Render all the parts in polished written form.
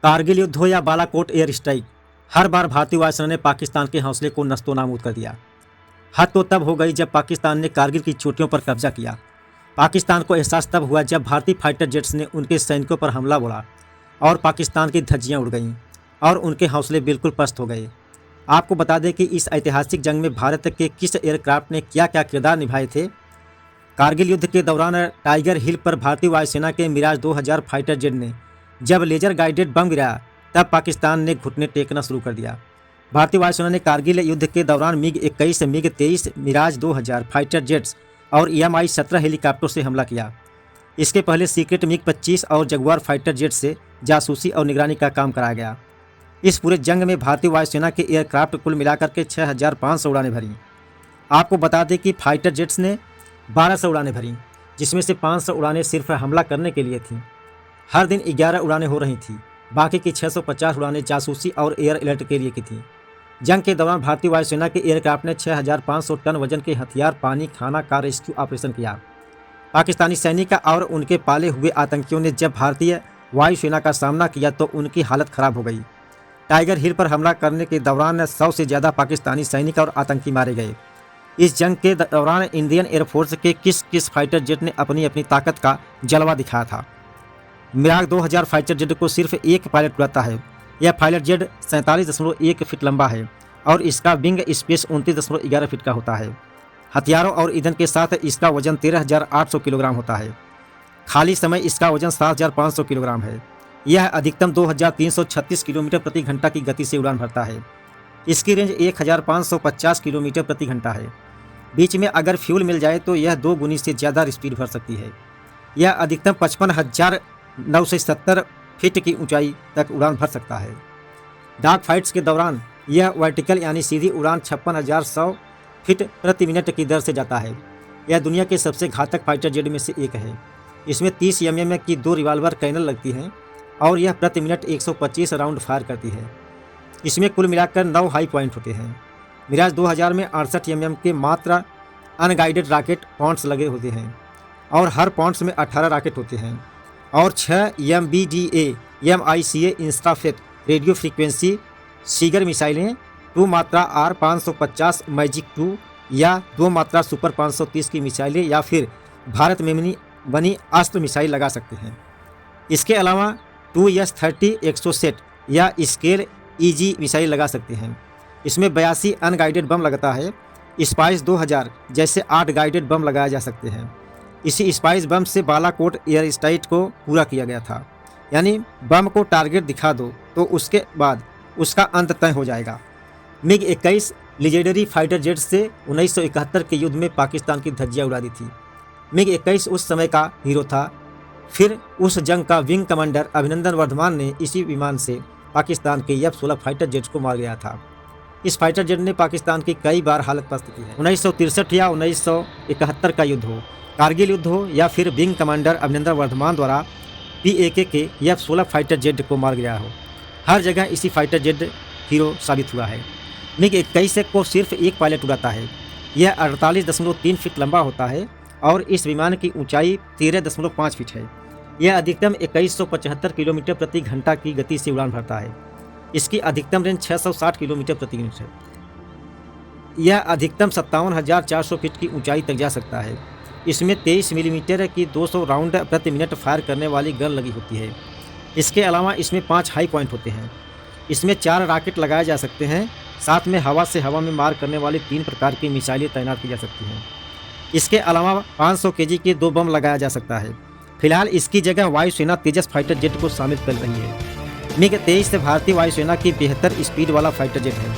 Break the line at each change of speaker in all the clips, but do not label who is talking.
कारगिल युद्ध हो या बालाकोट एयर स्ट्राइक, हर बार भारतीय वायुसेना ने पाकिस्तान के हौसले को नस्तो नाबूद कर दिया। हद तो तब हो गई जब पाकिस्तान ने कारगिल की चोटियों पर कब्जा किया। पाकिस्तान को एहसास तब हुआ जब भारतीय फाइटर जेट्स ने उनके सैनिकों पर हमला बोला और पाकिस्तान की धज्जियां उड़ गईं और उनके हौसले बिल्कुल पस्त हो गए। आपको बता दें कि इस ऐतिहासिक जंग में भारत के किस एयरक्राफ्ट ने क्या क्या किरदार निभाए थे। कारगिल युद्ध के दौरान टाइगर हिल पर भारतीय वायुसेना के मिराज 2000 फाइटर जेट ने जब लेजर गाइडेड बम गिराया तब पाकिस्तान ने घुटने टेकना शुरू कर दिया। भारतीय वायुसेना ने कारगिल युद्ध के दौरान MiG-21, MiG-23, Miraj 2000 fighter jets और Mi-17 हेलीकॉप्टरों से हमला किया। इसके पहले सीक्रेट MiG-25 और जगुआर फाइटर जेट से जासूसी और निगरानी का काम कराया गया। इस पूरे जंग में भारतीय वायुसेना के एयरक्राफ्ट कुल मिलाकर के 6500 उड़ानें भरी। आपको बता दें कि फाइटर जेट्स ने 1200 उड़ानें भरी, जिसमें से 500 उड़ानें सिर्फ हमला करने के लिए थीं। हर दिन 11 उड़ानें हो रही थीं, बाकी की 650 उड़ानें जासूसी और एयर अलर्ट के लिए की थीं। जंग के दौरान भारतीय वायुसेना के एयरक्राफ्ट ने 6500 टन वजन के हथियार, पानी, खाना का रेस्क्यू ऑपरेशन किया। पाकिस्तानी सैनिक और उनके पाले हुए आतंकियों ने जब भारतीय वायुसेना का सामना किया तो उनकी हालत खराब हो गई। टाइगर हिल पर हमला करने के दौरान 100 से ज़्यादा पाकिस्तानी सैनिक और आतंकी मारे गए। इस जंग के दौरान इंडियन एयरफोर्स के किस किस फाइटर जेट ने अपनी अपनी ताकत का जलवा दिखाया था। मिराज 2000 फाइटर जेट को सिर्फ एक पायलट उड़ाता है। यह फाइटर जेट 47.1 फीट लंबा है और इसका विंग स्पेस 29.11 फीट का होता है। हथियारों और ईंधन के साथ इसका वजन 13,800 किलोग्राम होता है। खाली समय इसका वजन 7,500 किलोग्राम है। यह अधिकतम 2,336 किलोमीटर प्रति घंटा की गति से उड़ान भरता है। इसकी रेंज 1,550 किलोमीटर प्रति घंटा है। बीच में अगर फ्यूल मिल जाए तो यह 2 गुनी से ज़्यादा स्पीड भर सकती है। यह अधिकतम 55,970 फीट की ऊंचाई तक उड़ान भर सकता है। डार्क फाइट्स के दौरान यह वर्टिकल यानी सीधी उड़ान 56,100 फीट प्रति मिनट की दर से जाता है। यह दुनिया के सबसे घातक फाइटर जेट में से एक है। इसमें 30 mm की 2 रिवाल्वर कैनल लगती हैं और यह प्रति मिनट 125 राउंड फायर करती है। इसमें कुल मिलाकर 9 हाई पॉइंट होते हैं। मिराज 2000 में 68 mm के मात्र अनगाइडेड रॉकेट पॉइंट्स लगे होते हैं और हर पॉइंट्स में 18 रॉकेट होते हैं और 6 MBDA MICA इंस्टाफेट रेडियो फ्रीक्वेंसी सीगर मिसाइलें, 2 मात्रा R550 मैजिक 2 या 2 मात्रा सुपर 530 की मिसाइलें या फिर भारत में बनी अस्त्र मिसाइल लगा सकते हैं। इसके अलावा 2S30 एक्सोसेट या स्केल EG मिसाइल लगा सकते हैं। इसमें 82 अनगाइडेड बम लगता है। स्पाइस 2000 जैसे 8 गाइडेड बम लगाए जा सकते हैं। इसी स्पाइस बम से बालाकोट एयर स्ट्राइक को पूरा किया गया था। यानी बम को टारगेट दिखा दो तो उसके बाद उसका अंत तय हो जाएगा। MiG-21 लीजेंडरी फाइटर जेट से 1971 के युद्ध में पाकिस्तान की धज्जियां उड़ा दी थी। MiG-21 उस समय का हीरो था। फिर उस जंग का विंग कमांडर अभिनंदन वर्धमान ने इसी विमान से पाकिस्तान के F-16 फाइटर जेट्स को मार गया था। इस फाइटर जेट ने पाकिस्तान की कई बार हालत पस्त की है। 1963 या 1971 का युद्ध हो, कारगिल युद्ध हो या फिर विंग कमांडर अभिनंदन वर्धमान द्वारा PAK के F-16 फाइटर जेट को मार गया हो, हर जगह इसी फाइटर जेट हीरो साबित हुआ है। MiG-21 को सिर्फ एक पायलट उड़ाता है। यह 48.3 फीट लंबा होता है और इस विमान की ऊंचाई 13.5 फीट है। यह अधिकतम 2175 किलोमीटर प्रति घंटा की गति से उड़ान भरता है। इसकी अधिकतम रेंज 660 किलोमीटर प्रति मिनट है। यह अधिकतम 57,400 फीट की ऊंचाई तक जा सकता है। इसमें 23 मिलीमीटर की 200 राउंड प्रति मिनट फायर करने वाली गन लगी होती है। इसके अलावा इसमें 5 हाई पॉइंट होते हैं। इसमें 4 रॉकेट लगाए जा सकते हैं। साथ में हवा से हवा में मार करने वाली 3 प्रकार की मिसाइलें तैनात की जा सकती हैं। इसके अलावा 500 kg के 2 बम लगाया जा सकता है। फिलहाल इसकी जगह वायुसेना तेजस फाइटर जेट को शामिल कर रही है। MiG-23 भारतीय वायुसेना की बेहतर स्पीड वाला फाइटर जेट है।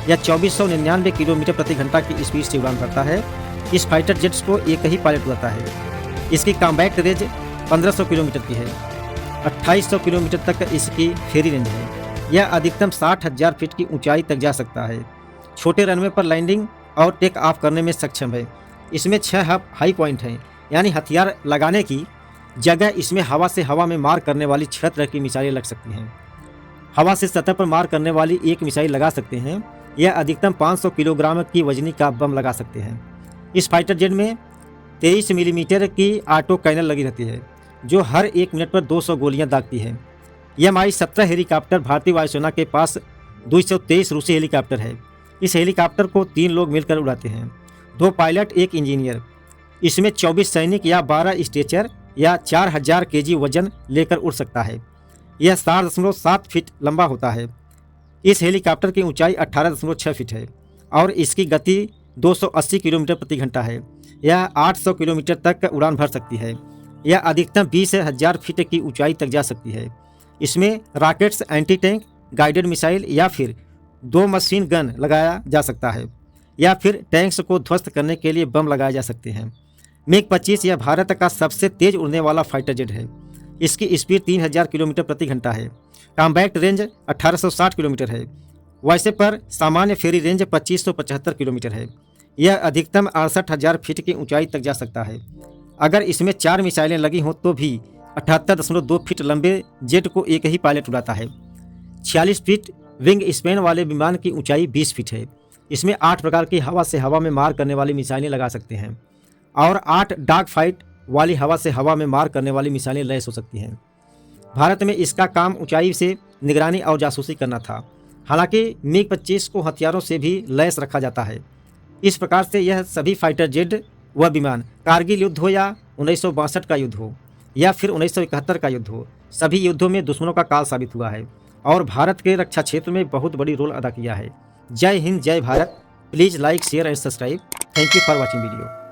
यह 2499 किलोमीटर प्रति घंटा की स्पीड से उड़ान भरता है। इस फाइटर जेट्स को एक ही पायलट उड़ाता है। इसकी कॉम्बैक्ट रेंज 1500 किलोमीटर की है। 2800 किलोमीटर तक इसकी फेरी रेंज है। यह अधिकतम 60,000 फीट की ऊंचाई तक जा सकता है। छोटे रनवे पर लैंडिंग और टेक ऑफ करने में सक्षम है। इसमें 6 हाई पॉइंट हैं, यानी हथियार लगाने की जगह इसमें हवा से हवा में मार करने वाली 6 तरह की मिसाइलें लग सकती हैं। हवा से सतह पर मार करने वाली एक मिसाइल लगा सकते हैं। यह अधिकतम 500 किलोग्राम की वजनी का बम लगा सकते हैं। इस फाइटर जेट में 23 मिलीमीटर की ऑटो कैनल लगी रहती है जो हर 1 मिनट पर 200 गोलियां दागती है। Mi-17 हेलीकॉप्टर भारतीय वायुसेना के पास 223 रूसी हेलीकॉप्टर है। इस हेलीकॉप्टर को 3 लोग मिलकर उड़ाते हैं, 2 पायलट, 1 इंजीनियर। इसमें 24 सैनिक या 12 स्ट्रेचर या 4000 kg वजन लेकर उड़ सकता है। यह 4.7 फीट लंबा होता है। इस हेलीकॉप्टर की ऊंचाई 18.6 फीट है और इसकी गति 280 किलोमीटर प्रति घंटा है। यह 800 किलोमीटर तक उड़ान भर सकती है। यह अधिकतम 20,000 फीट की ऊंचाई तक जा सकती है। इसमें rockets, anti tank, guided missile या फिर 2 मशीन गन लगाया जा सकता है या फिर टैंक्स को ध्वस्त करने के लिए बम लगाए जा सकते हैं। MiG-25 यह भारत का सबसे तेज उड़ने वाला फाइटर जेट है। इसकी स्पीड 3000 किलोमीटर प्रति घंटा है। कॉम्बैट रेंज 1860 किलोमीटर है। वैसे पर सामान्य फेरी रेंज 2575 किलोमीटर है। यह अधिकतम 68,000 फीट की ऊंचाई तक जा सकता है। अगर इसमें 4 मिसाइलें लगी हों तो भी 78.2 फीट लंबे जेट को एक ही पायलट उड़ाता है। 46 फीट विंग स्पैन वाले विमान की ऊंचाई 20 फीट है। इसमें 8 प्रकार की हवा से हवा में मार करने वाली मिसाइलें लगा सकते हैं और 8 डॉग फाइट वाली हवा से हवा में मार करने वाली मिसाइलें लैस हो सकती हैं। भारत में इसका काम ऊंचाई से निगरानी और जासूसी करना था। हालांकि MiG-25 को हथियारों से भी लैस रखा जाता है। इस प्रकार से यह सभी फाइटर जेट व विमान, कारगिल युद्ध हो या 1962 का युद्ध हो या फिर 1971 का युद्ध हो, सभी युद्धों में दुश्मनों का काल साबित हुआ है और भारत के रक्षा क्षेत्र में बहुत बड़ी रोल अदा किया है। जय हिंद, जय Bharat. Please like, share and subscribe. Thank you for watching video.